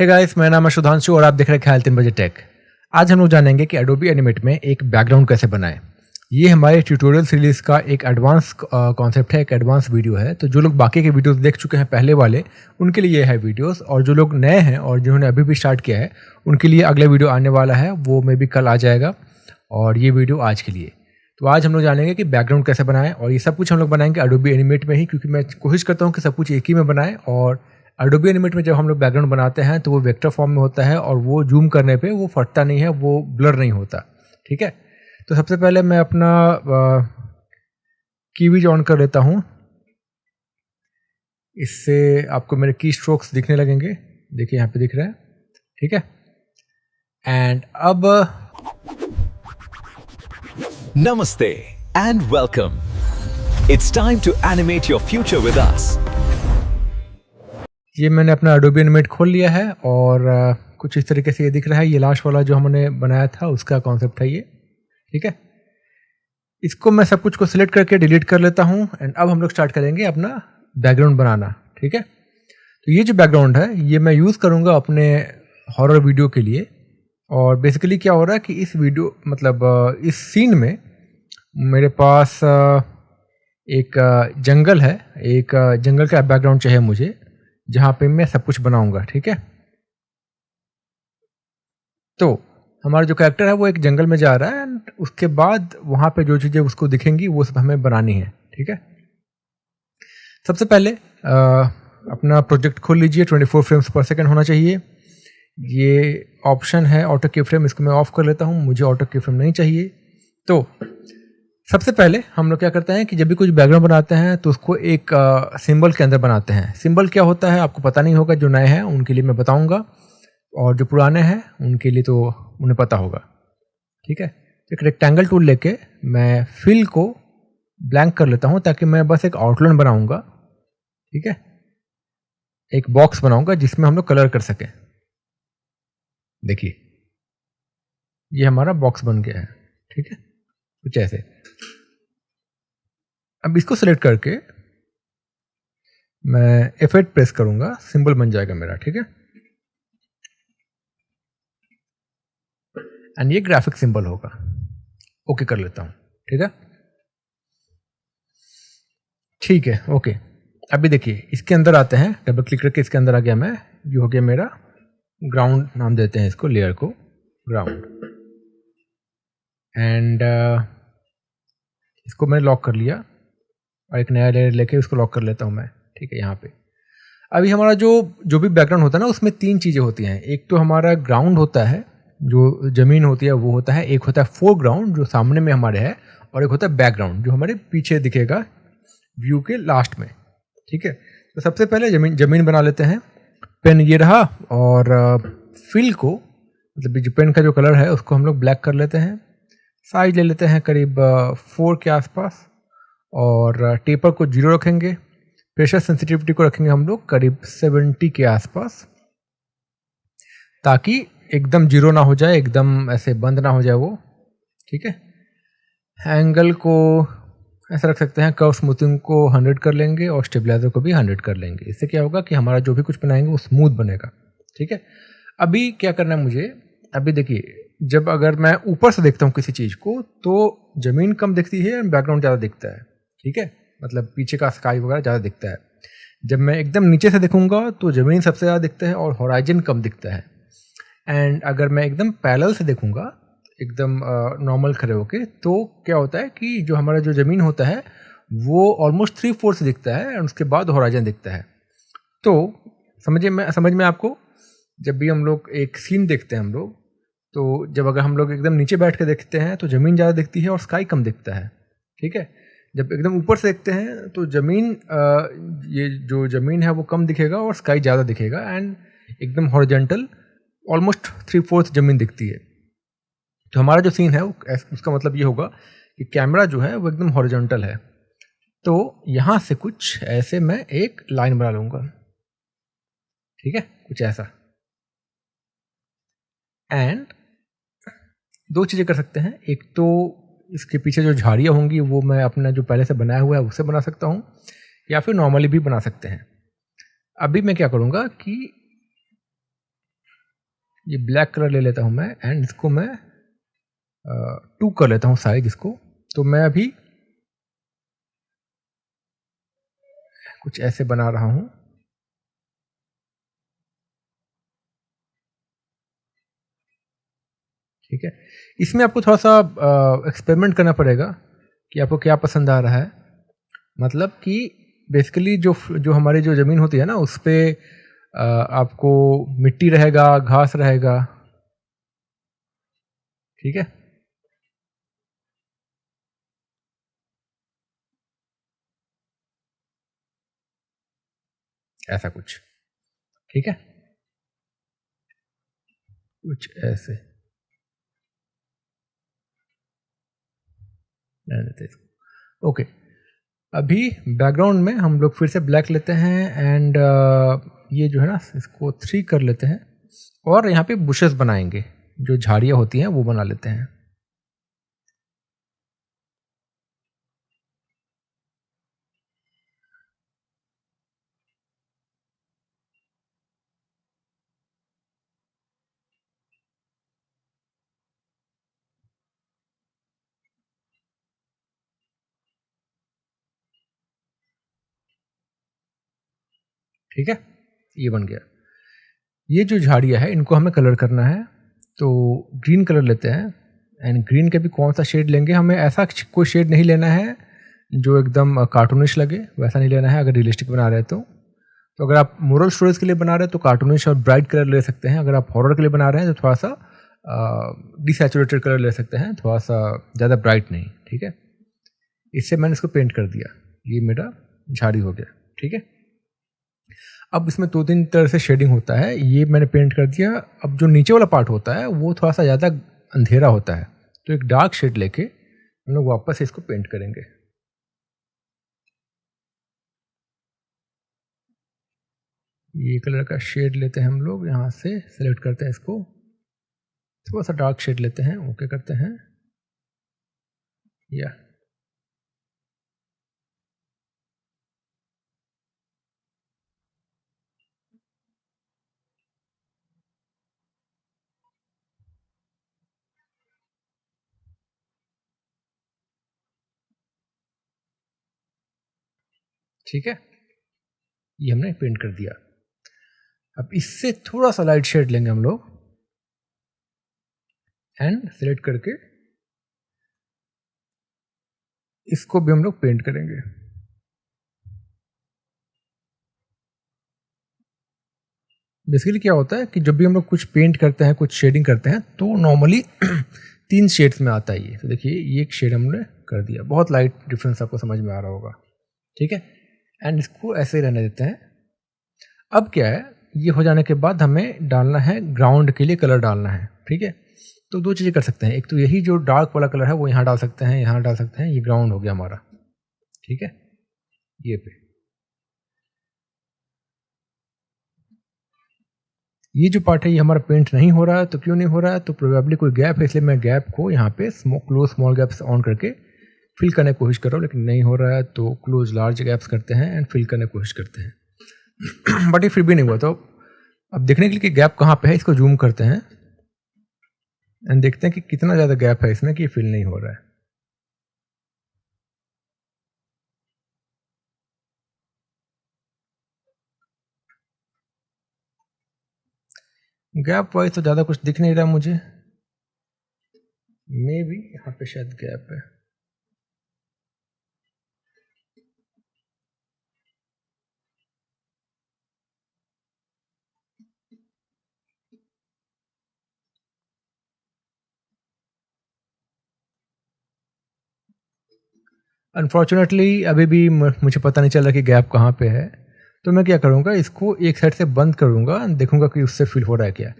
Hey guys, मेरा नाम है सुधांशु और आप देख रहे हैं ख्याल 3 बजे टेक। आज हम लोग जानेंगे कि एडोबी एनिमेट में एक बैकग्राउंड कैसे बनाएं। ये हमारे ट्यूटोरियल सीरीज का एक एडवांस कॉन्सेप्ट है, एक एडवांस वीडियो है। तो जो लोग बाकी के वीडियोस देख चुके हैं पहले वाले, उनके लिए ये है वीडियोस, और जो लोग नए हैं और जिन्होंने अभी भी स्टार्ट किया है उनके लिए अगला वीडियो आने वाला है, वो मे बी कल आ जाएगा। और ये वीडियो आज के लिए। तो आज हम लोग जानेंगे कि बैकग्राउंड कैसे बनाएं, और ये सब कुछ हम लोग बनाएंगे एडोबी एनिमेट में ही, क्योंकि मैं कोशिश करता हूँ कि सब कुछ एक ही में बनाएं। और एडोबी एनिमेट में जब हम लोग बैकग्राउंड बनाते हैं तो वो वेक्टर फॉर्म में होता है और वो जूम करने पे वो फटता नहीं है, वो ब्लर नहीं होता। ठीक है, तो सबसे पहले मैं अपना कीवीज ऑन कर लेता हूँ। इससे आपको मेरे की स्ट्रोक्स दिखने लगेंगे। देखिए यहाँ पे दिख रहा है। ठीक है, एंड अब Namaste and welcome. It's time to animate your future with us. ये मैंने अपना एडोबी एनिमेट खोल लिया है और कुछ इस तरीके से ये दिख रहा है। ये लास्ट वाला जो हमने बनाया था उसका कॉन्सेप्ट है ये। ठीक है, इसको मैं सब कुछ को सिलेक्ट करके डिलीट कर लेता हूँ। एंड अब हम लोग स्टार्ट करेंगे अपना बैकग्राउंड बनाना। ठीक है, तो ये जो बैकग्राउंड है ये मैं यूज़ करूँगा अपने हॉरर वीडियो के लिए। और बेसिकली क्या हो रहा है कि इस वीडियो मतलब इस सीन में मेरे पास एक जंगल है, एक जंगल का बैकग्राउंड चाहिए मुझे, जहाँ पे मैं सब कुछ बनाऊंगा। ठीक है, तो हमारा जो कैरेक्टर है वो एक जंगल में जा रहा है, एंड उसके बाद वहाँ पे जो चीज़ें उसको दिखेंगी वो सब हमें बनानी है। ठीक है, सबसे पहले अपना प्रोजेक्ट खोल लीजिए। 24 फ्रेम्स पर सेकेंड होना चाहिए। ये ऑप्शन है ऑटो की फ्रेम, इसको मैं ऑफ कर लेता हूँ, मुझे ऑटो की फ्रेम नहीं चाहिए। तो सबसे पहले हम लोग क्या करते हैं कि जब भी कुछ बैकग्राउंड बनाते हैं तो उसको एक सिंबल के अंदर बनाते हैं। सिंबल क्या होता है आपको पता नहीं होगा, जो नए हैं उनके लिए मैं बताऊंगा, और जो पुराने हैं उनके लिए तो उन्हें पता होगा। ठीक है, तो एक रेक्टेंगल टूल लेके मैं फिल को ब्लैंक कर लेता हूँ, ताकि मैं बस एक आउटलाइन बनाऊंगा। ठीक है, एक बॉक्स बनाऊंगा जिसमें हम लोग कलर कर सकें। देखिए ये हमारा बॉक्स बन गया है। ठीक है, कुछ ऐसे। अब इसको सेलेक्ट करके मैं F8 प्रेस करूंगा, सिंबल बन जाएगा मेरा। ठीक है, एंड ये ग्राफिक सिंबल होगा। ओके कर लेता हूं। ठीक है, ठीक है, ओके। अभी देखिए इसके अंदर आते हैं, डबल क्लिक करके इसके अंदर आ गया मैं। ये हो गया मेरा ग्राउंड, नाम देते हैं इसको, लेयर को ग्राउंड। एंड इसको मैं लॉक कर लिया और एक नया लेयर लेके उसको लॉक कर लेता हूं मैं। ठीक है, यहाँ पे अभी हमारा जो भी बैकग्राउंड होता है ना, उसमें तीन चीज़ें होती हैं। एक तो हमारा ग्राउंड होता है, जो ज़मीन होती है वो होता है। एक होता है फोरग्राउंड जो सामने में हमारे है, और एक होता है बैकग्राउंड जो हमारे पीछे दिखेगा व्यू के लास्ट में। ठीक है, तो सबसे पहले जमीन बना लेते हैं। पेन ये रहा, और फिल को मतलब जो पेन का जो कलर है उसको हम लोग ब्लैक कर लेते हैं। साइज ले लेते हैं करीब 4 के आसपास, और टेपर को 0 रखेंगे। प्रेशर सेंसिटिविटी को रखेंगे हम लोग करीब 70 के आसपास, ताकि एकदम 0 ना हो जाए, एकदम ऐसे बंद ना हो जाए वो। ठीक है, एंगल को ऐसा रख सकते हैं। कर्व स्मूथिंग को 100 कर लेंगे और स्टेबलाइजर को भी 100 कर लेंगे। इससे क्या होगा कि हमारा जो भी कुछ बनाएंगे वो स्मूथ बनेगा। ठीक है, अभी क्या करना है मुझे, अभी देखिए जब अगर मैं ऊपर से देखता हूँ किसी चीज़ को तो ज़मीन कम दिखती है और बैकग्राउंड ज़्यादा दिखता है। ठीक है, मतलब पीछे का स्काई वगैरह ज़्यादा दिखता है। जब मैं एकदम नीचे से देखूंगा तो ज़मीन सबसे ज़्यादा दिखता है और होराइजन कम दिखता है। एंड अगर मैं एकदम पैरेलल से देखूंगा, एकदम नॉर्मल खड़े होके, तो क्या होता है कि जो हमारा जो ज़मीन होता है वो ऑलमोस्ट 3/4 से दिखता है, और उसके बाद होराइजन दिखता है। तो समझ में आपको, जब भी हम लोग एक सीन देखते हैं हम लोग, तो जब अगर हम लोग एकदम नीचे बैठ के देखते हैं तो ज़मीन ज़्यादा दिखती है और स्काई कम दिखता है। ठीक है, जब एकदम ऊपर से देखते हैं तो ये जो ज़मीन है वो कम दिखेगा और स्काई ज़्यादा दिखेगा, एंड एकदम हॉरिजॉन्टल ऑलमोस्ट 3/4 ज़मीन दिखती है। तो हमारा जो सीन है उसका मतलब ये होगा कि कैमरा जो है वो एकदम हॉरिजॉन्टल है। तो यहाँ से कुछ ऐसे मैं एक लाइन बना लूँगा। ठीक है, कुछ ऐसा। एंड दो चीज़ें कर सकते हैं। एक तो इसके पीछे जो झाड़ियाँ होंगी वो मैं अपना जो पहले से बनाया हुआ है उससे बना सकता हूँ, या फिर नॉर्मली भी बना सकते हैं। अभी मैं क्या करूँगा कि ये ब्लैक कलर ले लेता हूँ मैं एंड इसको मैं 2 कर लेता हूँ साइज इसको। तो मैं अभी कुछ ऐसे बना रहा हूँ। ठीक है, इसमें आपको थोड़ा सा एक्सपेरिमेंट करना पड़ेगा कि आपको क्या पसंद आ रहा है। मतलब कि बेसिकली जो जो हमारी जो ज़मीन होती है ना, उस पे आपको मिट्टी रहेगा, घास रहेगा। ठीक है, ऐसा कुछ। ठीक है, कुछ ऐसे रहने देते इसको। ओके, अभी बैकग्राउंड में हम लोग फिर से ब्लैक लेते हैं एंड ये जो है ना, इसको 3 कर लेते हैं और यहाँ पे बुशेस बनाएंगे, जो झाड़ियाँ होती हैं वो बना लेते हैं। ठीक है, ये बन गया। ये जो झाड़ियाँ है इनको हमें कलर करना है, तो ग्रीन कलर लेते हैं एंड ग्रीन के भी कौन सा शेड लेंगे, हमें ऐसा कोई शेड नहीं लेना है जो एकदम कार्टूनिश लगे, वैसा नहीं लेना है अगर रियलिस्टिक बना रहे हैं तो अगर आप मोरल स्टोरीज के लिए बना रहे हैं तो कार्टूनिश और ब्राइट कलर ले सकते हैं। अगर आप हॉरर के लिए बना रहे हैं तो थोड़ा सा डिसैचुरेटेड कलर ले सकते हैं, थोड़ा सा ज़्यादा ब्राइट नहीं। ठीक है, इससे मैंने इसको पेंट कर दिया, ये मेरा झाड़ी हो गया। ठीक है, अब इसमें 2-3 तरह से शेडिंग होता है, ये मैंने पेंट कर दिया। अब जो नीचे वाला पार्ट होता है वो थोड़ा सा ज़्यादा अंधेरा होता है, तो एक डार्क शेड लेके हम लोग वापस से इसको पेंट करेंगे। ये कलर का शेड लेते हैं हम लोग, यहाँ से सेलेक्ट करते हैं इसको, थोड़ा सा डार्क शेड लेते हैं, ओके करते हैं या ठीक है, ये हमने पेंट कर दिया। अब इससे थोड़ा सा लाइट शेड लेंगे हम लोग एंड सेलेक्ट करके इसको भी हम लोग पेंट करेंगे। बेसिकली क्या होता है कि जब भी हम लोग कुछ पेंट करते हैं, कुछ शेडिंग करते हैं, तो नॉर्मली 3 शेड्स में आता है ये। तो देखिए, ये एक शेड हमने कर दिया, बहुत लाइट डिफरेंस आपको समझ में आ रहा होगा। ठीक है, एंड इसको ऐसे ही रहने देते हैं। अब क्या है, ये हो जाने के बाद हमें डालना है ग्राउंड के लिए कलर डालना है। ठीक है, तो 2 चीज़ें कर सकते हैं, एक तो यही जो डार्क वाला कलर है वो यहाँ डाल सकते हैं, यहाँ डाल सकते हैं, ये ग्राउंड हो गया हमारा। ठीक है, ये पे ये जो पार्ट है ये हमारा पेंट नहीं हो रहा है। तो क्यों नहीं हो रहा है, तो प्रोबेबली कोई गैप है, इसलिए मैं गैप को यहाँ पे क्लोज स्मॉल गैप्स ऑन करके फिल करने की कोशिश कर रहा हूँ, लेकिन नहीं हो रहा है। तो क्लोज लार्ज गैप्स करते हैं एंड फिल करने की कोशिश करते हैं बट ये फिर भी नहीं हुआ। तो अब देखने के लिए कि गैप कहाँ पे है, इसको जूम करते हैं एंड देखते हैं कि कितना ज़्यादा गैप है इसमें कि ये फिल नहीं हो रहा है। गैप वाइज तो ज़्यादा कुछ दिख नहीं रहा मुझे, मे बी यहाँ पे शायद गैप है। अनफॉर्चुनेटली अभी भी मुझे पता नहीं चल रहा कि गैप कहाँ पे है। तो मैं क्या करूँगा, इसको एक साइड से बंद करूँगा, देखूँगा कि उससे फिल हो रहा है क्या।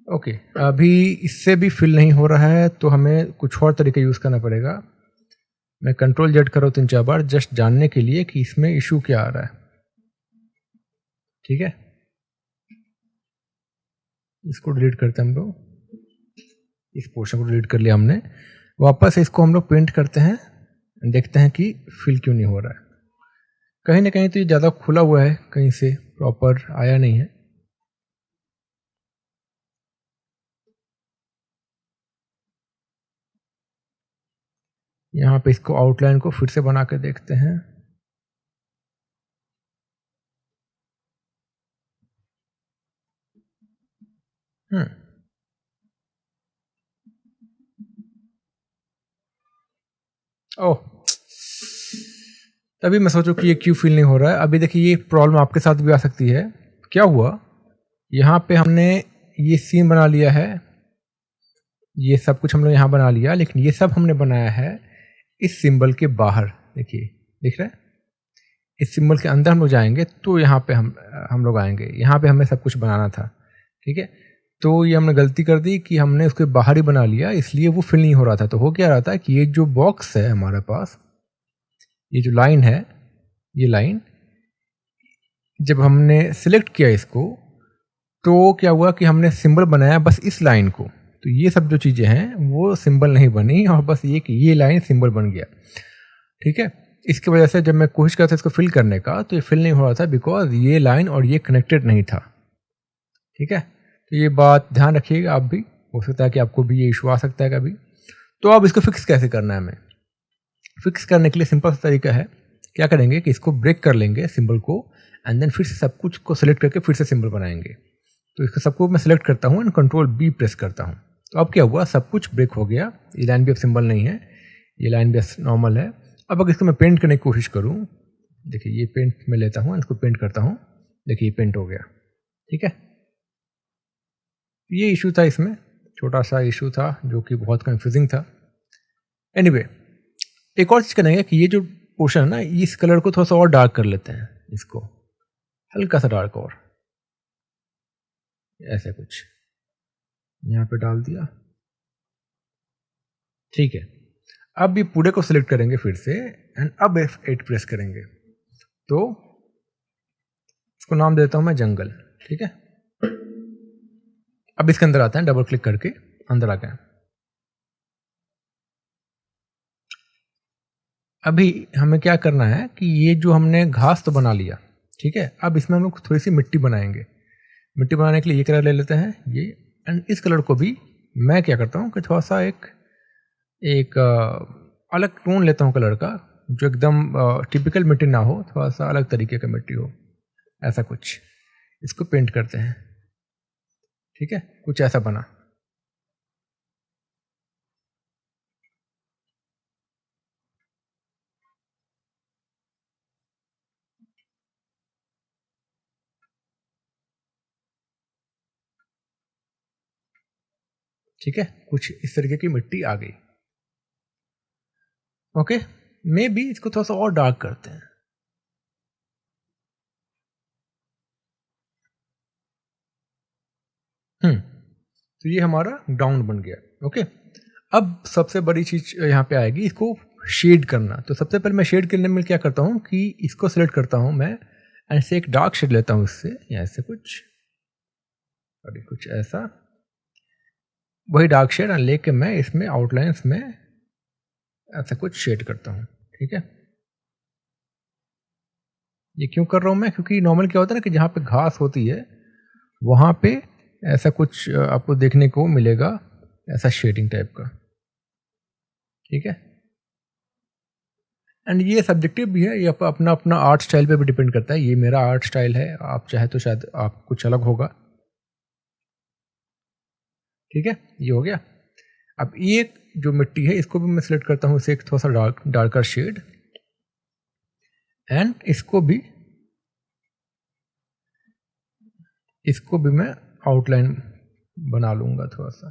ओके, अभी इससे भी फिल नहीं हो रहा है, तो हमें कुछ और तरीके यूज़ करना पड़ेगा। मैं कंट्रोल जेड करो 3-4 बार, जस्ट जानने के लिए कि इसमें इशू क्या आ रहा है। ठीक है, इसको डिलीट करते हैं हम लोग, इस पोर्शन को डिलीट कर लिया हमने। वापस इसको हम लोग पेंट करते हैं, देखते हैं कि फिल क्यों नहीं हो रहा है। कहीं ना कहीं तो ये ज़्यादा खुला हुआ है, कहीं से प्रॉपर आया नहीं है। यहाँ पे इसको आउटलाइन को फिर से बना के देखते हैं। ओह, तभी मैं सोचूं कि ये क्यों फिल नहीं हो रहा है। अभी देखिए, ये प्रॉब्लम आपके साथ भी आ सकती है। क्या हुआ, यहाँ पे हमने ये सीन बना लिया है, ये सब कुछ हम लोग यहाँ बना लिया, लेकिन ये सब हमने बनाया है इस सिंबल के बाहर। देखिए, दिख रहा है? इस सिंबल के अंदर हम लोग जाएंगे तो यहाँ पे हम लोग आएंगे, यहाँ पे हमें सब कुछ बनाना था। ठीक है, तो ये हमने गलती कर दी कि हमने उसके बाहर ही बना लिया, इसलिए वो फिल नहीं हो रहा था। तो हो क्या रहा था कि ये जो बॉक्स है हमारे पास, ये जो लाइन है, ये लाइन जब हमने सिलेक्ट किया इसको, तो क्या हुआ कि हमने सिंबल बनाया बस इस लाइन को, तो ये सब जो चीज़ें हैं वो सिंबल नहीं बनी, और बस ये लाइन सिंबल बन गया। ठीक है, इसकी वजह से जब मैं कोशिश करता था इसको फिल करने का, तो ये फिल नहीं हो रहा था, बिकॉज ये लाइन और ये कनेक्टेड नहीं था। ठीक है, तो ये बात ध्यान रखिएगा आप भी, हो सकता है कि आपको भी ये इशू आ सकता है कभी। तो अब इसको फिक्स कैसे करना है हमें? फिक्स करने के लिए सिंपल सा तरीका है, क्या करेंगे कि इसको ब्रेक कर लेंगे सिंबल को, एंड देन फिर से सब कुछ को सिलेक्ट करके फिर से सिंबल बनाएंगे। तो इसको सबको मैं सिलेक्ट करता हूँ एंड कंट्रोल बी प्रेस करता हूँ। तो अब क्या हुआ, सब कुछ ब्रेक हो गया। ये लाइन भी अब सिंबल नहीं है, ये लाइन भी नॉर्मल है। अब अगर इसको मैं पेंट करने की कोशिश करूँ, देखिए ये पेंट मैं लेता हूँ, इसको पेंट करता हूँ, देखिए ये पेंट हो गया। ठीक है, ये इशू था इसमें, छोटा सा इशू था जो कि बहुत कंफ्यूजिंग था। एनीवे, एक और चीज़ करेंगे कि ये जो पोर्शन है ना, इस कलर को थोड़ा सा और डार्क कर लेते हैं, इसको हल्का सा डार्क, और ऐसे कुछ यहाँ पे डाल दिया। ठीक है, अब ये पूरे को सिलेक्ट करेंगे फिर से, एंड अब F8 प्रेस करेंगे, तो इसको नाम देता हूं मैं जंगल। ठीक है, अब इसके अंदर आते हैं, डबल क्लिक करके अंदर आ गए। अभी हमें क्या करना है कि ये जो हमने घास तो बना लिया, ठीक है, अब इसमें हम लोग थोड़ी सी मिट्टी बनाएंगे। मिट्टी बनाने के लिए ये कलर ले लेते हैं, ये, एंड इस कलर को भी मैं क्या करता हूँ कि थोड़ा सा एक अलग टोन लेता हूँ कलर का, जो एकदम टिपिकल मिट्टी ना हो, थोड़ा सा अलग तरीके का मिट्टी हो, ऐसा कुछ। इसको पेंट करते हैं। ठीक है, कुछ ऐसा बना। ठीक है, कुछ इस तरीके की मिट्टी आ गई। ओके, मे बी इसको थोड़ा सा और डार्क करते हैं। तो ये हमारा ग्राउंड बन गया। ओके, अब सबसे बड़ी चीज यहाँ पे आएगी, इसको शेड करना। तो सबसे पहले मैं शेड करने में क्या करता हूँ कि इसको सिलेक्ट करता हूँ मैं, ऐसे एक डार्क शेड लेता हूँ इससे, या ऐसे कुछ, और कुछ ऐसा, वही डार्क शेड लेके मैं इसमें आउटलाइंस में ऐसा कुछ शेड करता हूँ। ठीक है, ये क्यों कर रहा हूँ मैं, क्योंकि नॉर्मल क्या होता है ना कि जहाँ पे घास होती है वहाँ पे ऐसा कुछ आपको देखने को मिलेगा, ऐसा शेडिंग टाइप का। ठीक है, एंड ये सब्जेक्टिव भी है, ये अपना अपना आर्ट स्टाइल पे भी डिपेंड करता है। ये मेरा आर्ट स्टाइल है, आप चाहे तो शायद आप कुछ अलग होगा। ठीक है, ये हो गया। अब ये जो मिट्टी है इसको भी मैं सिलेक्ट करता हूँ, इसे एक थोड़ा सा डार्कर शेड, एंड इसको भी मैं आउटलाइन बना लूंगा थोड़ा सा,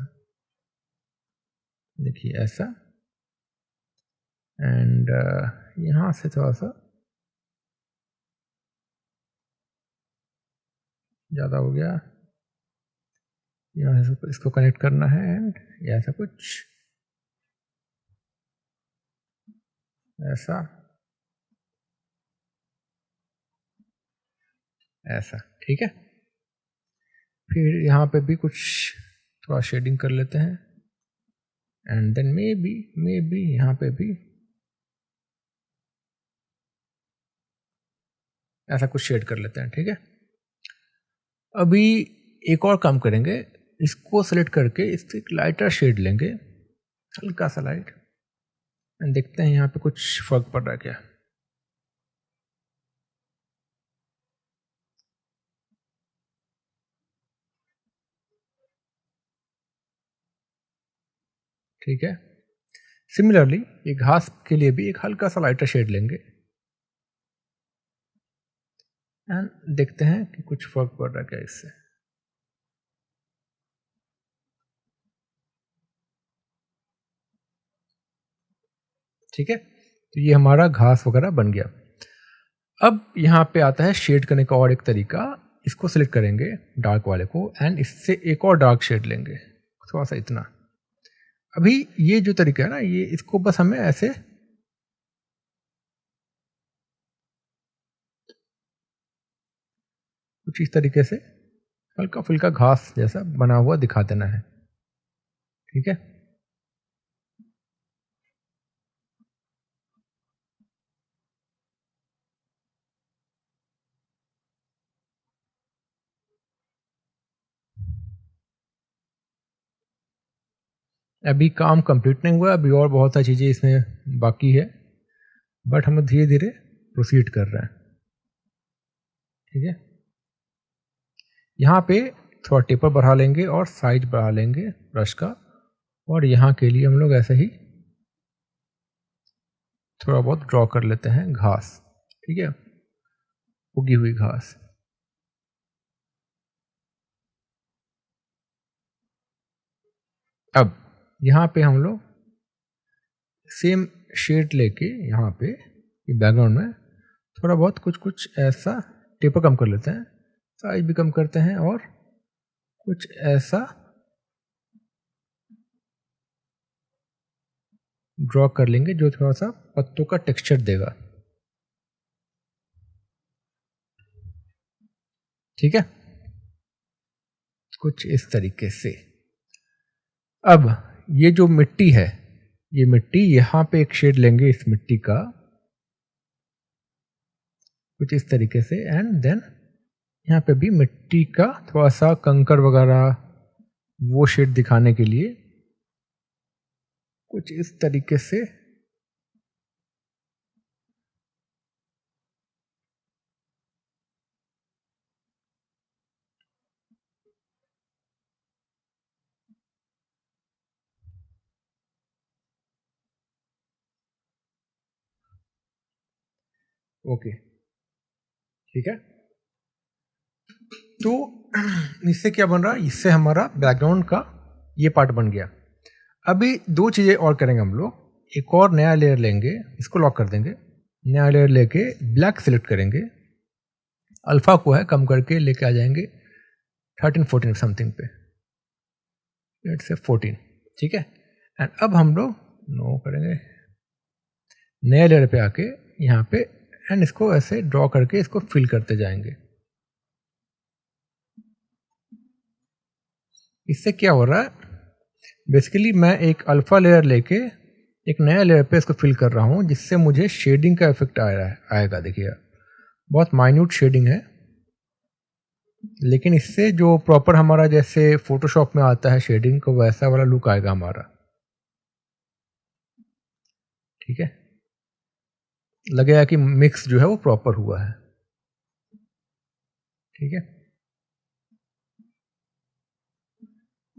देखिए ऐसा, एंड यहाँ से थोड़ा सा ज़्यादा हो गया, यहाँ से इसको कनेक्ट करना है, एंड ऐसा कुछ ऐसा, ऐसा। ठीक है, फिर यहाँ पे भी कुछ थोड़ा शेडिंग कर लेते हैं, एंड देन मे बी यहाँ पे भी ऐसा कुछ शेड कर लेते हैं। ठीक है, अभी एक और काम करेंगे, इसको सेलेक्ट करके इससे एक लाइटर शेड लेंगे, हल्का सा लाइट, एंड देखते हैं यहाँ पे कुछ फर्क पड़ रहा है क्या। ठीक है, सिमिलरली ये घास के लिए भी एक हल्का सा लाइटर शेड लेंगे, एंड देखते हैं कि कुछ फर्क पड़ रहा है क्या इससे। ठीक है, तो ये हमारा घास वगैरह बन गया। अब यहाँ पे आता है शेड करने का और एक तरीका, इसको सिलेक्ट करेंगे डार्क वाले को, एंड इससे एक और डार्क शेड लेंगे, थोड़ा सा इतना। अभी ये जो तरीका है ना, ये इसको बस हमें ऐसे कुछ इस तरीके से हल्का फुल्का घास जैसा बना हुआ दिखा देना है। ठीक है, अभी काम कंप्लीट नहीं हुआ, अभी और बहुत सारी चीज़ें इसमें बाकी है, बट हम धीरे धीरे प्रोसीड कर रहे हैं। ठीक है, यहाँ पे थोड़ा टेपर बढ़ा लेंगे और साइज बढ़ा लेंगे ब्रश का, और यहाँ के लिए हम लोग ऐसे ही थोड़ा बहुत ड्रॉ कर लेते हैं घास। ठीक है, उगी हुई घास। अब यहाँ पे हम लोग सेम शेड लेके यहाँ पे बैकग्राउंड में थोड़ा बहुत कुछ ऐसा टेपर कम कर लेते हैं, साइज भी कम करते हैं, और कुछ ऐसा ड्रॉ कर लेंगे जो थोड़ा सा पत्तों का टेक्सचर देगा। ठीक है, कुछ इस तरीके से। अब ये जो मिट्टी है, ये मिट्टी यहाँ पे एक शेड लेंगे इस मिट्टी का, कुछ इस तरीके से, एंड देन यहाँ पे भी मिट्टी का थोड़ा सा कंकर वगैरह वो शेड दिखाने के लिए कुछ इस तरीके से ओके। ठीक है, तो इससे क्या बन रहा है, इससे हमारा बैकग्राउंड का ये पार्ट बन गया। अभी दो चीज़ें और करेंगे हम लोग, एक और नया लेयर लेंगे, इसको लॉक कर देंगे, नया लेयर लेके ब्लैक सेलेक्ट करेंगे, अल्फा को है कम करके लेके आ जाएंगे 13-14 समथिंग पे, लेट्स से 14। ठीक है, एंड अब हम लोग नो करेंगे, नए लेयर पे आके यहाँ पे, एंड इसको ऐसे ड्रॉ करके इसको फिल करते जाएंगे। इससे क्या हो रहा है, बेसिकली मैं एक अल्फा लेयर लेके एक नया लेयर पे इसको फिल कर रहा हूँ, जिससे मुझे शेडिंग का इफेक्ट आएगा। देखिए बहुत माइन्यूट शेडिंग है, लेकिन इससे जो प्रॉपर हमारा जैसे फोटोशॉप में आता है शेडिंग को, वैसा वाला लुक आएगा हमारा। ठीक है, लगेगा कि मिक्स जो है वो प्रॉपर हुआ है। ठीक है,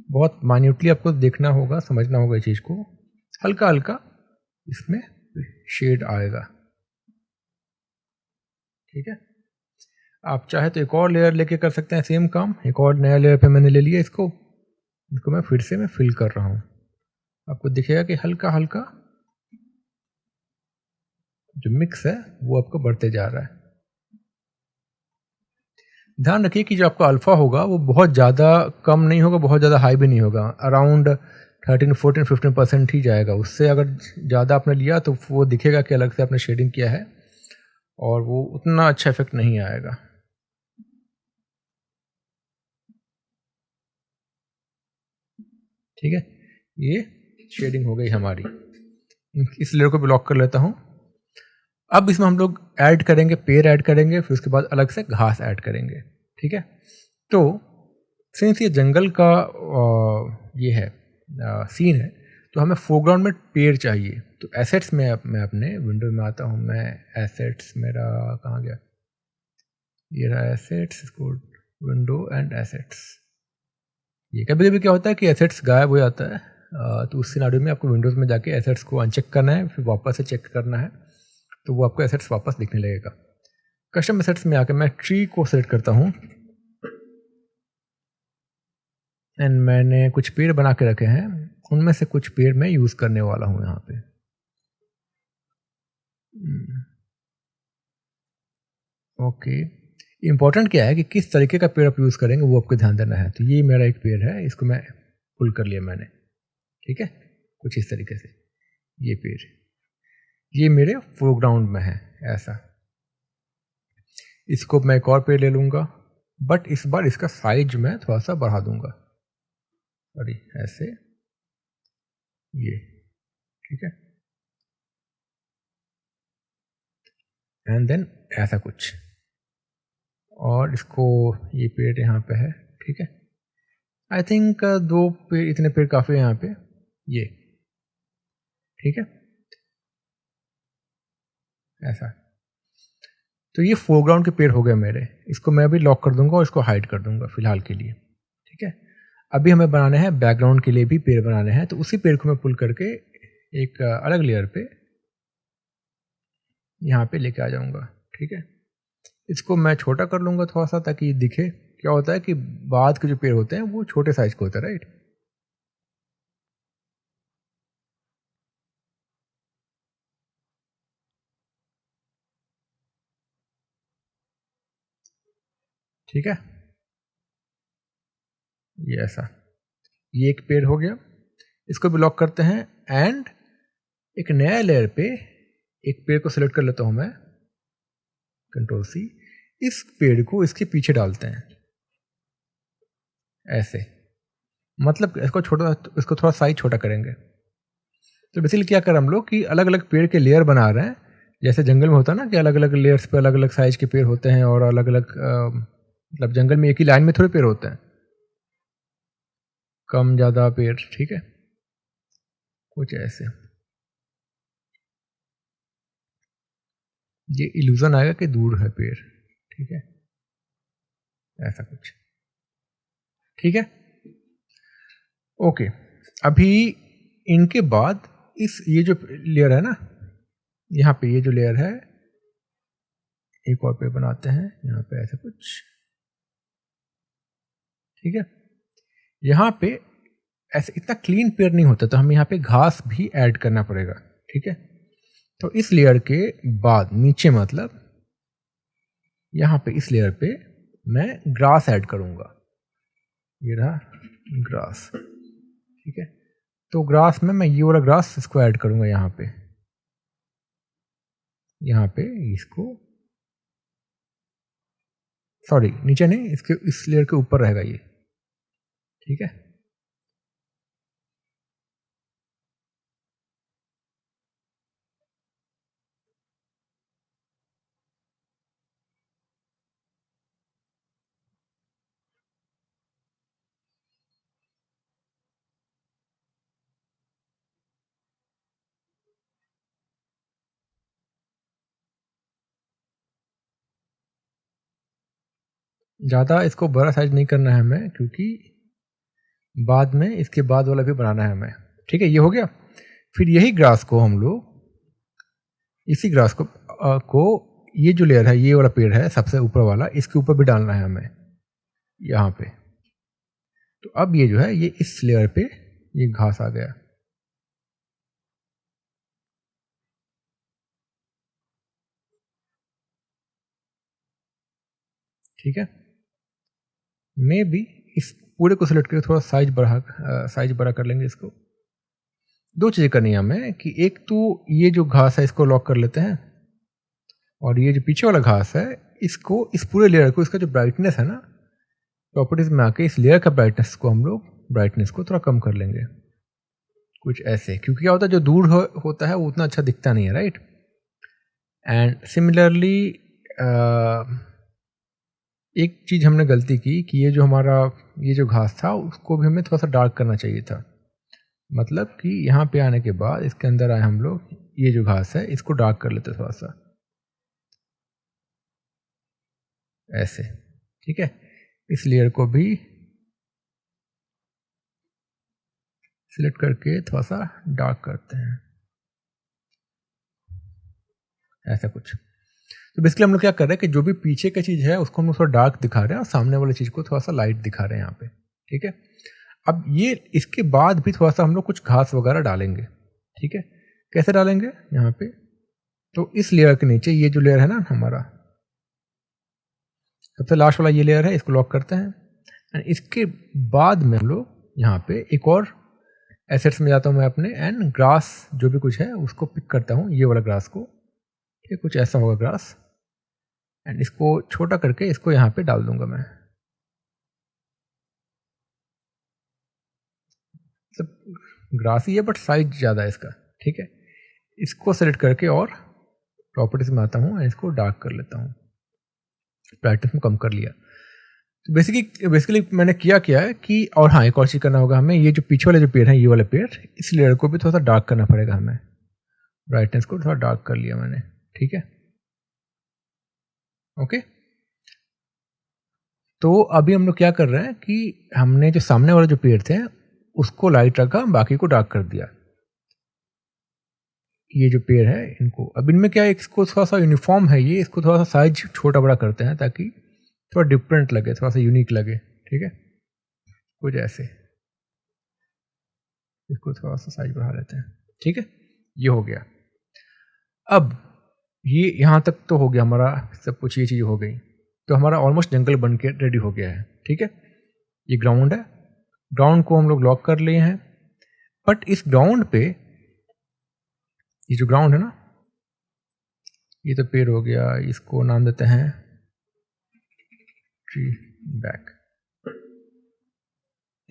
बहुत माइन्यूटली आपको देखना होगा, समझना होगा इस चीज़ को, हल्का हल्का इसमें शेड आएगा। ठीक है, आप चाहे तो एक और लेयर लेके कर सकते हैं सेम काम, एक और नया लेयर पे मैंने ले लिया इसको मैं फिर से मैं फिल कर रहा हूँ। आपको दिखेगा कि हल्का हल्का जो मिक्स है वो आपको बढ़ते जा रहा है। ध्यान रखिए कि जो आपका अल्फा होगा वो बहुत ज़्यादा कम नहीं होगा, बहुत ज़्यादा हाई भी नहीं होगा, अराउंड 13-14-15% ही जाएगा। उससे अगर ज़्यादा आपने लिया तो वो दिखेगा कि अलग से आपने शेडिंग किया है, और वो उतना अच्छा इफेक्ट नहीं आएगा। ठीक है, ये शेडिंग हो गई हमारी। इस लेयर को भी लॉक कर लेता हूँ। अब इसमें हम लोग ऐड करेंगे, पेड़ ऐड करेंगे, फिर उसके बाद अलग से घास ऐड करेंगे। ठीक है, तो सिंस ये जंगल का ये है सीन है, तो हमें फोरग्राउंड में पेड़ चाहिए। तो एसेट्स में मैं अपने विंडो में आता हूँ। मैं एसेट्स मेरा कहाँ गया, ये रहा एसेट्स, इसको विंडो एंड एसेट्स। ये कभी कभी क्या होता है कि एसेट्स गायब हो जाता है, तो उस सिनारियो में आपको विंडोज़ में जाके एसेट्स को अनचेक करना है, फिर वापस से चेक करना है, तो वो आपको एसेट्स वापस दिखने लगेगा। कस्टम एसेट्स में आकर मैं ट्री को सेलेक्ट करता हूँ एंड मैंने कुछ पेड़ बना के रखे हैं, उनमें से कुछ पेड़ मैं यूज़ करने वाला हूँ यहाँ पे। ओके, इम्पॉर्टेंट क्या है कि किस तरीके का पेड़ आप यूज़ करेंगे वो आपको ध्यान देना है। तो ये मेरा एक पेड़ है, इसको मैं पुल कर लिया मैंने। ठीक है, कुछ इस तरीके से ये पेड़, ये मेरे फोरग्राउंड में है ऐसा। इसको मैं एक और पेड़ ले लूँगा, बट इस बार इसका साइज मैं थोड़ा सा बढ़ा दूंगा, सॉरी ऐसे, ये ठीक है, एंड देन ऐसा कुछ, और इसको ये पेड़ यहाँ पे है। ठीक है, आई थिंक 2 पेड़, इतने पेड़ काफ़ी है यहाँ पे, ये ठीक है ऐसा। तो ये फोरग्राउंड के पेड़ हो गए मेरे, इसको मैं अभी लॉक कर दूंगा और इसको हाइड कर दूंगा फिलहाल के लिए। ठीक है, अभी हमें बनाने हैं बैकग्राउंड के लिए भी पेड़ बनाने हैं, तो उसी पेड़ को मैं पुल करके एक अलग लेयर पे यहाँ पे लेके आ जाऊंगा। ठीक है, इसको मैं छोटा कर लूँगा थोड़ा सा ताकि दिखे। क्या होता है कि बाद के जो पेड़ होते हैं वो छोटे साइज के होते हैं, राइट। ठीक है, ये ऐसा, ये एक पेड़ हो गया, इसको भी लॉक करते हैं एंड एक नया लेयर पे एक पेड़ को सिलेक्ट कर लेता हूँ मैं, कंट्रोल सी, इस पेड़ को इसके पीछे डालते हैं ऐसे, मतलब इसको छोटा, इसको थोड़ा साइज छोटा करेंगे। तो बेसिकली क्या कर हम लोग कि अलग अलग पेड़ के लेयर बना रहे हैं, जैसे जंगल में होता है ना कि अलग अलग लेयर्स पे अलग अलग साइज के पेड़ होते हैं, और अलग अलग मतलब जंगल में एक ही लाइन में थोड़े पेड़ होते हैं, कम ज़्यादा पेड़। ठीक है, कुछ ऐसे, ये इल्यूजन आएगा कि दूर है पेड़। ठीक है, ऐसा कुछ। ठीक है, ओके, अभी इनके बाद इस ये जो लेयर है ना, यहाँ पे ये जो लेयर है, एक और पेड़ बनाते हैं यहाँ पे ऐसा कुछ। ठीक है, यहाँ पे ऐसे इतना क्लीन पेड़ नहीं होता, तो हमें यहाँ पे घास भी ऐड करना पड़ेगा। ठीक है, तो इस लेयर के बाद नीचे, मतलब यहाँ पे इस लेयर पे मैं ग्रास ऐड करूँगा, ये रहा ग्रास। ठीक है, तो ग्रास में मैं ये वाला ग्रास इसको ऐड करूँगा यहाँ पे इसको, सॉरी नीचे नहीं, इसके इस लेयर के ऊपर रहेगा ये। ठीक है, ज़्यादा इसको बड़ा साइज नहीं करना है हमें, क्योंकि बाद में इसके बाद वाला भी बनाना है हमें। ठीक है, ये हो गया। फिर यही ग्रास को हम लोग, इसी ग्रास को ये जो लेयर है, ये वाला पेड़ है सबसे ऊपर वाला, इसके ऊपर भी डालना है हमें यहाँ पे। तो अब ये जो है, ये इस लेयर पे ये घास आ गया। ठीक है, मे बी इस पूरे को सिलेक्ट करके थोड़ा साइज बड़ा कर लेंगे इसको। 2 चीज़ें करनी है हमें कि एक तो ये जो घास है इसको लॉक कर लेते हैं, और ये जो पीछे वाला घास है इसको, इस पूरे लेयर को, इसका जो ब्राइटनेस है ना, प्रॉपर्टीज में आके इस लेयर का ब्राइटनेस को हम लोग ब्राइटनेस को थोड़ा कम कर लेंगे, कुछ ऐसे, क्योंकि क्या होता है जो दूर होता है वो उतना अच्छा दिखता नहीं है, राइट। एंड सिमिलरली एक चीज़ हमने गलती की कि ये जो हमारा ये जो घास था उसको भी हमें थोड़ा सा डार्क करना चाहिए था। मतलब कि यहाँ पे आने के बाद इसके अंदर आए हम लोग, ये जो घास है इसको डार्क कर लेते थोड़ा सा ऐसे, ठीक है। इस लेयर को भी सिलेक्ट करके थोड़ा सा डार्क करते हैं, ऐसा कुछ। तो बेसिकली हम लोग क्या कर रहे हैं कि जो भी पीछे की चीज़ है उसको हम लोग थोड़ा डार्क दिखा रहे हैं और सामने वाली चीज़ को थोड़ा सा लाइट दिखा रहे हैं यहाँ पे, ठीक है। अब ये इसके बाद भी थोड़ा सा हम लोग कुछ घास वगैरह डालेंगे, ठीक है। कैसे डालेंगे यहाँ पे, तो इस लेयर के नीचे ये जो लेयर है ना हमारा सबसे लास्ट वाला ये लेयर है, इसको लॉक करते हैं। एंड इसके बाद में हम लोग यहाँ पे एक और एसेट्स में जाता हूँ मैं अपने, एंड ग्रास जो भी कुछ है उसको पिक करता हूँ, ये वाला ग्रास को, ठीक, कुछ ऐसा होगा ग्रास। एंड इसको छोटा करके इसको यहाँ पे डाल दूंगा मैं, मतलब ग्रास ही है बट साइज ज़्यादा है इसका, ठीक है। इसको सेलेक्ट करके और प्रॉपर्टीज में आता हूँ, इसको डार्क कर लेता हूँ, ब्राइटनेस में कम कर लिया। तो बेसिकली मैंने क्या है कि, और हाँ एक और चीज़ करना होगा हमें, ये जो पीछे वाले जो पेड़ हैं ये वाले पेड़, इस लेयर को भी थोड़ा सा डार्क करना पड़ेगा हमें, ब्राइटनेस को थोड़ा डार्क कर लिया मैंने, ठीक है, ओके। तो अभी हम लोग क्या कर रहे हैं कि हमने जो सामने वाले जो पेड़ थे उसको लाइट रखा, बाकी को डार्क कर दिया। ये जो पेड़ है इनको, अब इनमें क्या है, इसको थोड़ा सा यूनिफॉर्म है ये, इसको थोड़ा सा साइज छोटा बड़ा करते हैं ताकि थोड़ा डिफरेंट लगे, थोड़ा सा यूनिक लगे, ठीक है, कुछ ऐसे। इसको थोड़ा सा साइज बढ़ा लेते हैं, ठीक है, ये हो गया। अब ये यहाँ तक तो हो गया हमारा सब कुछ, ये चीज़ हो गई, तो हमारा ऑलमोस्ट जंगल बन के रेडी हो गया है, ठीक है। ये ग्राउंड है, ग्राउंड को हम लोग लॉक कर लिए हैं, बट इस ग्राउंड पे, ये जो ग्राउंड है ना, ये तो पेड़ हो गया, इसको नाम देते हैं ट्री बैक।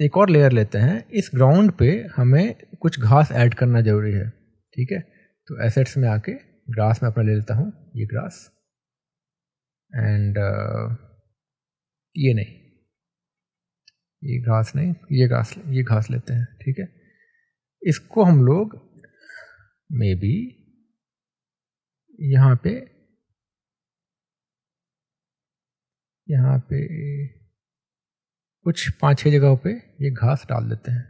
एक और लेयर लेते हैं, इस ग्राउंड पे हमें कुछ घास ऐड करना जरूरी है, ठीक है। तो एसेट्स में आके ग्रास में अपना ले लेता हूँ, ये ग्रास, एंड ये नहीं, ये घास नहीं, ये घास लेते हैं, ठीक है। इसको हम लोग मे बी यहाँ पे कुछ 5-6 जगहों पे ये घास डाल देते हैं,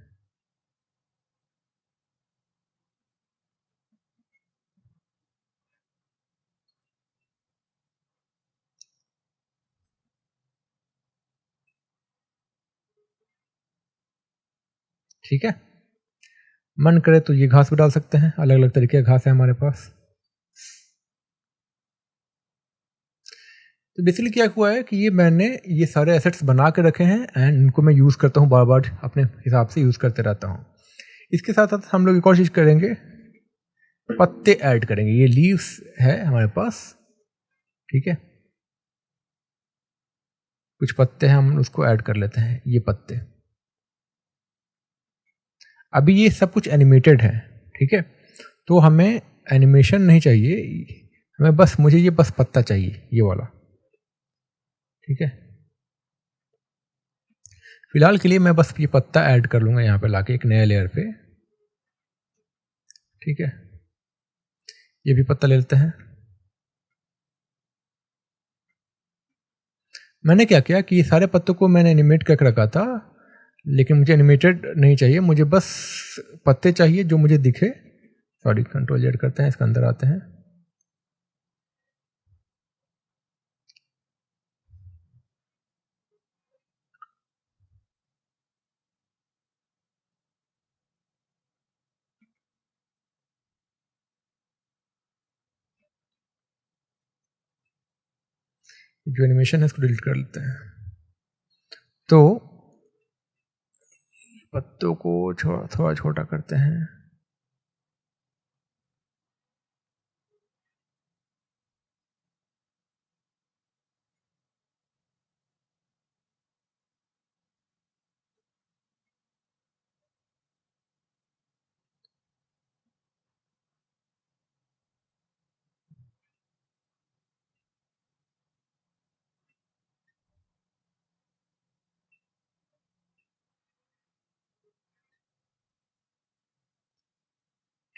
ठीक है। मन करे तो ये घास भी डाल सकते हैं, अलग अलग तरीके का घास है हमारे पास। तो बेसिकली क्या हुआ है कि ये मैंने ये सारे एसेट्स बना के रखे हैं, एंड इनको मैं यूज़ करता हूँ, बार बार अपने हिसाब से यूज़ करते रहता हूँ। इसके साथ साथ हम लोग एक और चीज़ करेंगे, पत्ते ऐड करेंगे। ये लीव्स है हमारे पास, ठीक है, कुछ पत्ते हैं, हम उसको ऐड कर लेते हैं, ये पत्ते। अभी ये सब कुछ एनिमेटेड है, ठीक है, तो हमें एनिमेशन नहीं चाहिए, हमें बस, मुझे ये बस पत्ता चाहिए, ये वाला, ठीक है। फिलहाल के लिए मैं बस ये पत्ता ऐड कर लूँगा यहाँ पे लाके एक नए लेयर पे, ठीक है। ये भी पत्ता ले लेते हैं। मैंने क्या किया कि ये सारे पत्तों को मैंने एनिमेट करके रखा था, लेकिन मुझे एनिमेटेड नहीं चाहिए, मुझे बस पत्ते चाहिए जो मुझे दिखे। सॉरी, कंट्रोल जेड करते हैं, इसके अंदर आते हैं, जो एनिमेशन है इसको डिलीट कर लेते हैं। तो पत्तों को थोड़ा छोटा करते हैं,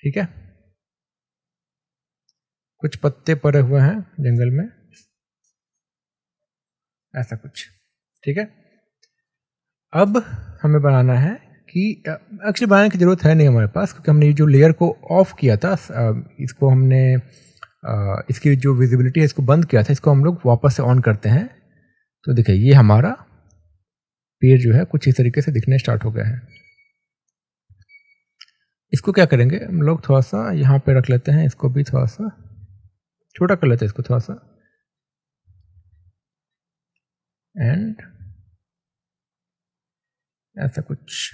ठीक है, कुछ पत्ते पड़े हुए हैं जंगल में, ऐसा कुछ। ठीक है, अब हमें बनाना है कि एक्चुअली बनाने की ज़रूरत है नहीं हमारे पास, क्योंकि हमने ये जो लेयर को ऑफ किया था, इसको हमने इसकी जो विजिबिलिटी है इसको बंद किया था, इसको हम लोग वापस से ऑन करते हैं। तो देखिए ये हमारा पेड़ जो है कुछ इस तरीके से दिखने स्टार्ट हो गया है। इसको क्या करेंगे हम लोग, थोड़ा सा यहाँ पे रख लेते हैं, इसको भी थोड़ा सा छोटा कर लेते हैं, इसको थोड़ा सा, एंड ऐसा कुछ।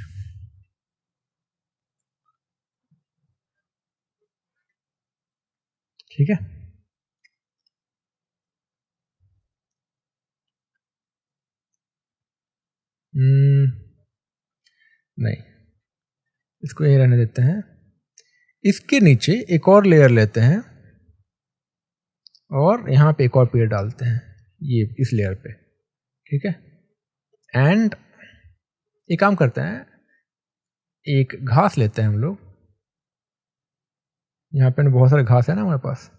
ठीक है, नहीं, इसको यही रहने देते हैं। इसके नीचे एक और लेयर लेते हैं और यहाँ पे एक और पेड़ डालते हैं, ये इस लेयर पे। ठीक है, एंड एक काम करते हैं, एक घास लेते हैं हम लोग, यहाँ पे बहुत सारे घास है ना हमारे पास,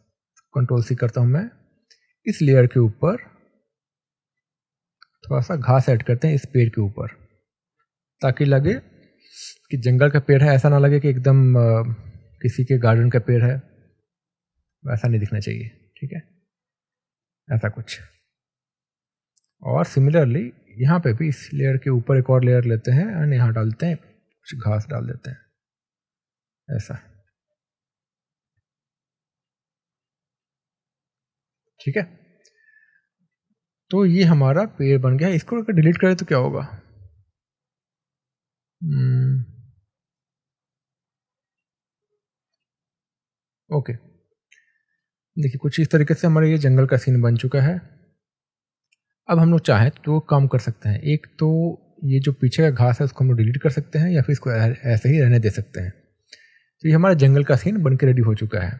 कंट्रोल सी करता हूँ मैं, इस लेयर के ऊपर थोड़ा सा घास ऐड करते हैं इस पेड़ के ऊपर, ताकि लगे कि जंगल का पेड़ है, ऐसा ना लगे कि एकदम किसी के गार्डन का पेड़ है, वैसा नहीं दिखना चाहिए। ठीक है, ऐसा कुछ। और सिमिलरली यहाँ पे भी इस लेयर के ऊपर एक और लेयर लेते हैं और यहाँ डालते हैं, कुछ घास डाल देते हैं, ऐसा। ठीक है, तो ये हमारा पेड़ बन गया। इसको अगर डिलीट करें तो क्या होगा, ओके, देखिए कुछ इस तरीके से हमारा ये जंगल का सीन बन चुका है। अब हम लोग चाहें तो काम कर सकते हैं, एक तो ये जो पीछे का घास है उसको हम लोग डिलीट कर सकते हैं, या फिर इसको ऐसे ही रहने दे सकते हैं। तो ये हमारा जंगल का सीन बन के रेडी हो चुका है।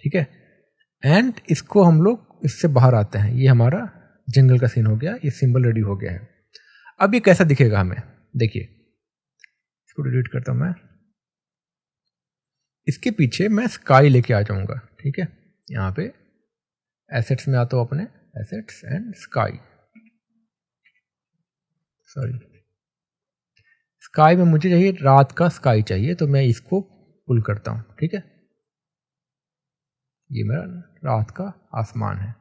ठीक है, एंड इसको हम लोग इससे बाहर आते हैं, ये हमारा जंगल का सीन हो गया, ये सिंबल रेडी हो गया है। अब ये कैसा दिखेगा हमें, देखिए, इसको डिलीट करता हूँ मैं, इसके पीछे मैं स्काई लेके आ जाऊंगा। ठीक है, यहाँ पे एसेट्स में आता हूँ, अपने assets and sky, sorry sky में मुझे चाहिए रात का स्काई चाहिए, तो मैं इसको पुल करता हूँ। ठीक है, ये मेरा रात का आसमान है,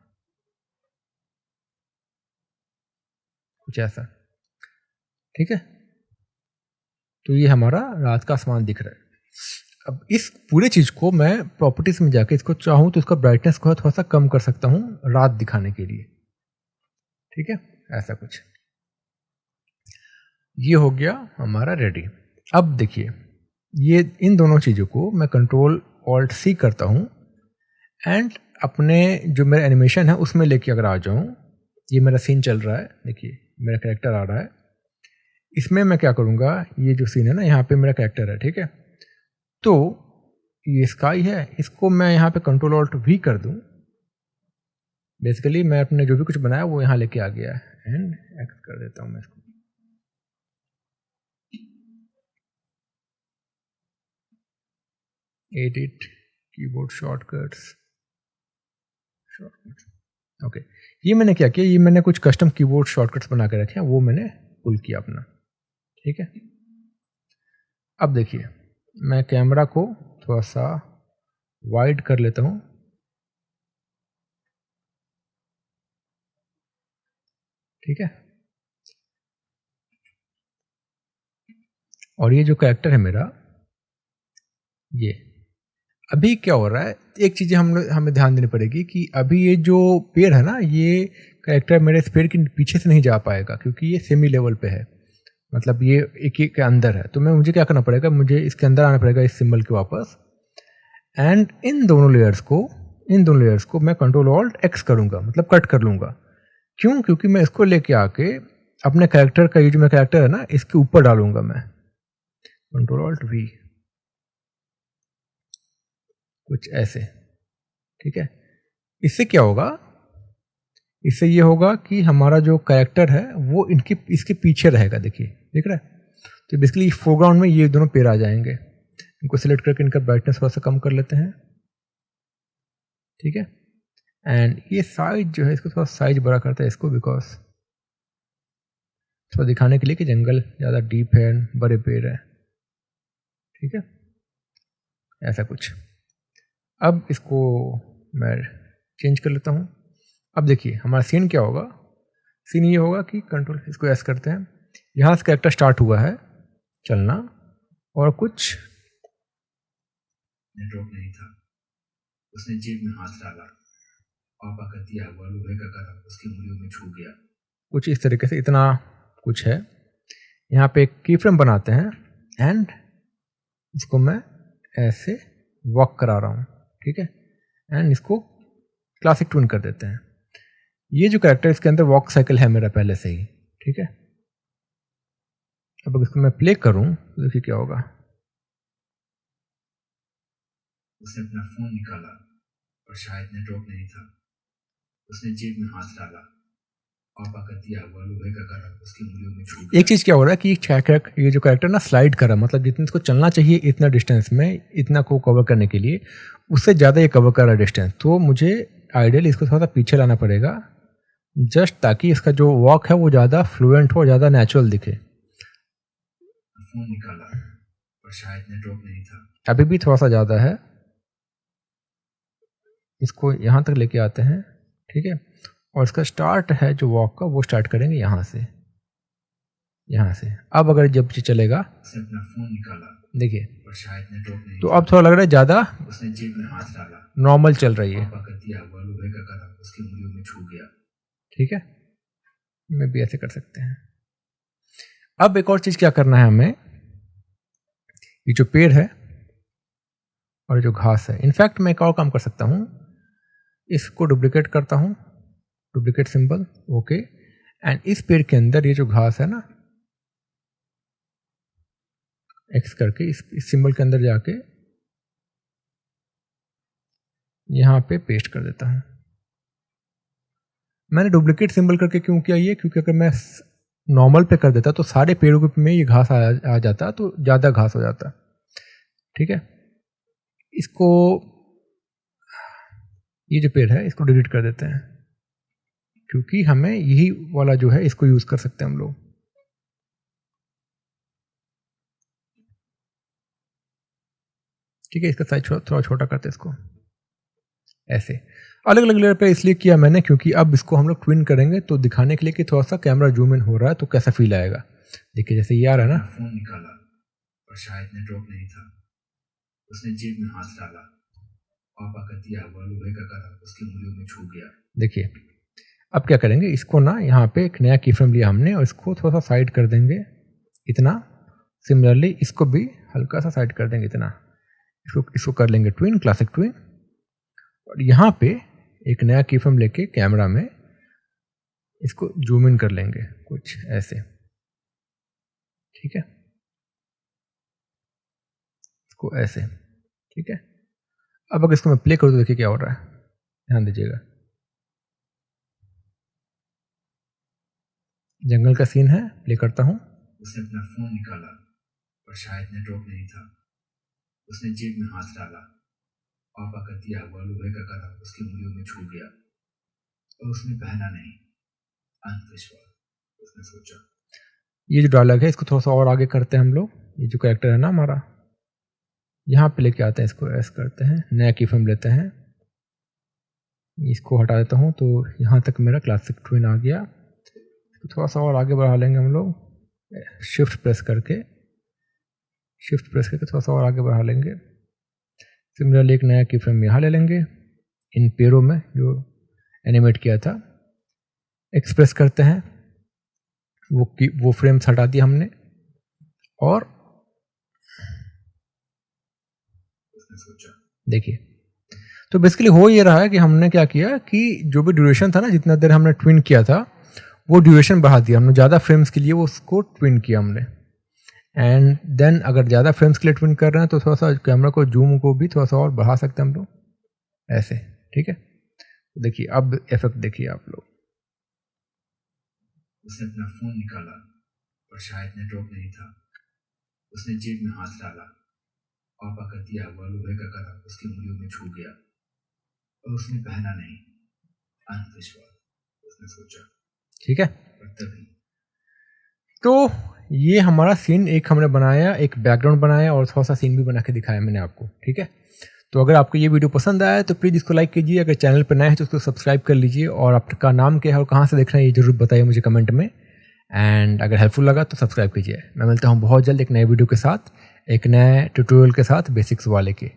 कुछ ऐसा। ठीक है, तो ये हमारा रात का आसमान दिख रहा है। अब इस पूरे चीज को मैं प्रॉपर्टीज में जाके इसको चाहूँ तो इसका ब्राइटनेस को थोड़ा सा कम कर सकता हूँ रात दिखाने के लिए। ठीक है, ऐसा कुछ। ये हो गया हमारा रेडी। अब देखिए, ये इन दोनों चीज़ों को मैं कंट्रोल ऑल्ट सी करता हूँ एंड अपने जो मेरा एनिमेशन है उसमें लेके अगर आ जाऊँ, ये मेरा सीन चल रहा है, देखिए मेरा कैरेक्टर आ रहा है, इसमें मैं क्या करूँगा, ये जो सीन है ना, यहाँ पे मेरा कैरेक्टर है। ठीक है, तो ये स्काई है, इसको मैं यहाँ पे कंट्रोल ऑल्ट वी कर दूँ, बेसिकली मैं अपने जो भी कुछ बनाया वो यहाँ लेके आ गया है, एंड एक्स कर देता हूँ मैं इसको। एडिट कीबोर्ड शॉर्टकट्स, ओके, ये मैंने क्या किया, ये मैंने कुछ कस्टम कीबोर्ड शॉर्टकट्स बना के रखे हैं, वो मैंने पुल किया अपना। ठीक है, अब देखिए मैं कैमरा को थोड़ा सा वाइड कर लेता हूँ। ठीक है, और ये जो कैरेक्टर है मेरा, ये अभी क्या हो रहा है, एक चीज़ हमें ध्यान देनी पड़ेगी कि अभी ये जो पेड़ है ना, ये कैरेक्टर मेरे इस पेड़ के पीछे से नहीं जा पाएगा, क्योंकि ये सेमी लेवल पे है, मतलब ये एक के अंदर है। तो मुझे क्या करना पड़ेगा, मुझे इसके अंदर आना पड़ेगा इस सिंबल के वापस, एंड इन दोनों लेयर्स को मैं कंट्रोल ऑल्ट एक्स करूँगा, मतलब कट कर लूँगा। क्यों, क्योंकि मैं इसको लेके आके अपने कैरेक्टर का, ये जो मेरा कैरेक्टर है ना, इसके ऊपर डालूंगा मैं, कंट्रोल ऑल्ट वी, कुछ ऐसे। ठीक है, इससे क्या होगा, इससे ये होगा कि हमारा जो कैरेक्टर है वो इसके पीछे रहेगा, देखिए दिख रहा है। तो बेसिकली फोरग्राउंड में ये दोनों पेड़ आ जाएंगे, इनको सिलेक्ट करके इनका ब्राइटनेस थोड़ा सा कम कर लेते हैं, ठीक है। एंड ये साइज जो है, इसको थोड़ा साइज बड़ा करता है इसको, बिकॉज थोड़ा दिखाने के लिए कि जंगल ज़्यादा डीप है, बड़े पेड़ है, ठीक है, ऐसा कुछ। अब इसको मैं चेंज कर लेता हूँ। अब देखिए हमारा सीन क्या होगा, सीन ये होगा कि कंट्रोल इसको ऐसे करते हैं, यहाँ से कैरेक्टर स्टार्ट हुआ है चलना, और कुछ नेटवर्क नहीं था। उसने जेब में हाथ डाला, पापा का दिया हुआ लोहे का कड़ा उसकी उंगलियों में छू गया। कुछ इस तरीके से, इतना कुछ है। यहाँ पे एक की फ्रेम बनाते हैं एंड इसको मैं ऐसे वॉक करा रहा हूँ, ठीक है, एंड इसको क्लासिक ट्यून कर देते हैं। ये जो कैरेक्टर इसके अंदर वॉक साइकिल है मेरा पहले से ही, ठीक है। अब अगर इसको मैं प्ले करूँ तो देखिए क्या होगा। उसने अपना फोन निकाला और शायद नेटवर्क नहीं था। उसने जेब में हाथ डाला, पापा का दिया हुआ लोहे का कड़ा उसकी उंगलियों में छू गया। एक चीज़ क्या हो रहा है कि ये जो कैरेक्टर ना स्लाइड कर रहा है, मतलब जितना इसको चलना चाहिए इतना डिस्टेंस में, इतना को कवर करने के लिए उससे ज़्यादा ये कवर कर रहा है डिस्टेंस। तो मुझे आइडियल इसको थोड़ा सा पीछे लाना पड़ेगा, जस्ट ताकि इसका जो वॉक है वो ज़्यादा फ्लुएंट हो, ज़्यादा नेचुरल दिखे। फोन निकाला और शायद नेटवर्क नहीं था। अभी भी थोड़ा सा ज़्यादा है, इसको यहाँ तक लेके आते हैं, ठीक है। और इसका स्टार्ट है जो वॉक का, वो स्टार्ट करेंगे यहाँ से, यहाँ से। अब अगर जब ये चलेगा, उसने अपना फोन निकाला, देखिए, और शायद नेटवर्क नहीं तो था। अब थोड़ा लग रहा है ज़्यादा उसने जेब में हाथ डाला, नॉर्मल चल रही है, पापा का दिया हुआ लोहे का कड़ा उसकी उंगलियों में छू गया। ठीक है। मैं भी ऐसे कर सकते हैं। अब एक और चीज़ क्या करना है हमें, ये जो पेड़ है और जो घास है, इनफैक्ट मैं एक और काम कर सकता हूँ, इसको डुप्लीकेट करता हूँ, डुप्लीकेट सिंबल, ओके। एंड इस पेड़ के अंदर ये जो घास है ना, एक्स करके इस सिंबल के अंदर जाके यहाँ पे पेस्ट कर देता हूँ। मैंने डुप्लीकेट सिंबल करके क्यों किया ये, क्योंकि अगर मैं नॉर्मल पे कर देता तो सारे पेड़ों में ये घास आ जाता, तो ज़्यादा घास हो जाता, ठीक है। इसको, ये जो पेड़ है इसको डिलीट कर देते हैं, क्योंकि हमें यही वाला जो है इसको यूज़ कर सकते हैं हम लोग। ठीक है, इसका साइज थोड़ा छोटा करते हैं इसको, ऐसे अलग अलग लेयर पे इसलिए किया मैंने, क्योंकि अब इसको हम लोग ट्विन करेंगे तो दिखाने के लिए कि थोड़ा सा कैमरा जूम इन हो रहा है तो कैसा फील आएगा। देखिए जैसे ये आ रहा है ना, फोन निकाला और शायद नेटवर्क नहीं था। उसने जेब में हाथ डाला, पापा का दिया हुआ लोहे का कड़ा उसकी उंगलियों में छू गया। देखिए अब क्या करेंगे, इसको ना यहाँ पे एक नया की फ्रेम लिया हमने और इसको थोड़ा सा साइड कर देंगे इतना। सिमिलरली इसको भी हल्का सा साइड कर देंगे इतना, इसको कर लेंगे ट्विन, क्लासिक ट्विन। और यहाँ पे एक नया की फ्रेम लेके कैमरा में इसको जूम इन कर लेंगे कुछ ऐसे, ठीक है, इसको ऐसे, ठीक है। अब अगर इसको मैं प्ले करूँ तो देखिए क्या हो रहा है, ध्यान दीजिएगा। जंगल का सीन है, प्ले करता हूँ। उसने अपना फोन निकाला और शायद नेटवर्क नहीं था। उसने जेब में हाथ डाला, पापा का दिया हुआ लोहे का कड़ा उसकी उंगलियों में छू गया और उसने पहना नहीं। अंधविश्वास, उसने सोचा। ये जो डायलॉग है इसको थोड़ा सा और आगे करते हैं हम लोग। ये जो कैरेक्टर है ना हमारा, यहाँ पे लेके आते हैं, इसको ऐसे करते हैं, नया की फ्रेम लेते हैं, इसको हटा देता हूँ तो यहाँ तक मेरा क्लासिक ट्विन आ गया। तो थोड़ा सा और आगे बढ़ा लेंगे हम लोग, शिफ्ट प्रेस करके थोड़ा सा और आगे बढ़ा लेंगे। सिमिलरली एक नया की फ्रेम यहाँ ले लेंगे, इन पेड़ों में जो एनिमेट किया था, एक्सप्रेस करते हैं, वो फ्रेम्स हटा दिया हमने। और उसने सोचा, देखिए तो बेसिकली हो ये रहा है कि हमने क्या किया कि जो भी ड्यूरेशन था ना, जितना देर हमने ट्विन किया था वो ड्यूरेशन बढ़ा दिया हमने, ज़्यादा फ्रेम्स के लिए वो उसको ट्विन किया हमने। एंड देन अगर ज़्यादा फ्रेम्स के लिए ट्विन कर रहे हैं तो थोड़ा सा कैमरा को जूम को भी थोड़ा सा और बढ़ा सकते हैं हम लोग ऐसे, ठीक है। तो देखिए अब इफेक्ट देखिए आप लोग। उसने अपना फोन निकाला और शायद नेटवर्क नहीं था। उसने जेब में हाथ डाला, पापा का दिया हुआ लोहे का कड़ा उसकी उंगलियों में छू गया और उसने पहना नहीं। अंधविश्वास, उसने सोचा। ठीक है, पर तभी तो ये हमारा सीन एक हमने बनाया, एक बैकग्राउंड बनाया और थोड़ा सा सीन भी बना के दिखाया मैंने आपको। ठीक है, तो अगर आपको ये वीडियो पसंद आया तो प्लीज़ इसको लाइक कीजिए, अगर चैनल पर नए हैं तो उसको सब्सक्राइब कर लीजिए और आपका नाम क्या है और कहाँ से देख रहे हैं ये जरूर बताइए मुझे कमेंट में। एंड अगर हेल्पफुल लगा तो सब्सक्राइब कीजिए। मैं मिलता हूँ बहुत जल्द एक नए वीडियो के साथ, एक नए ट्यूटोरियल के साथ बेसिक्स वाले के।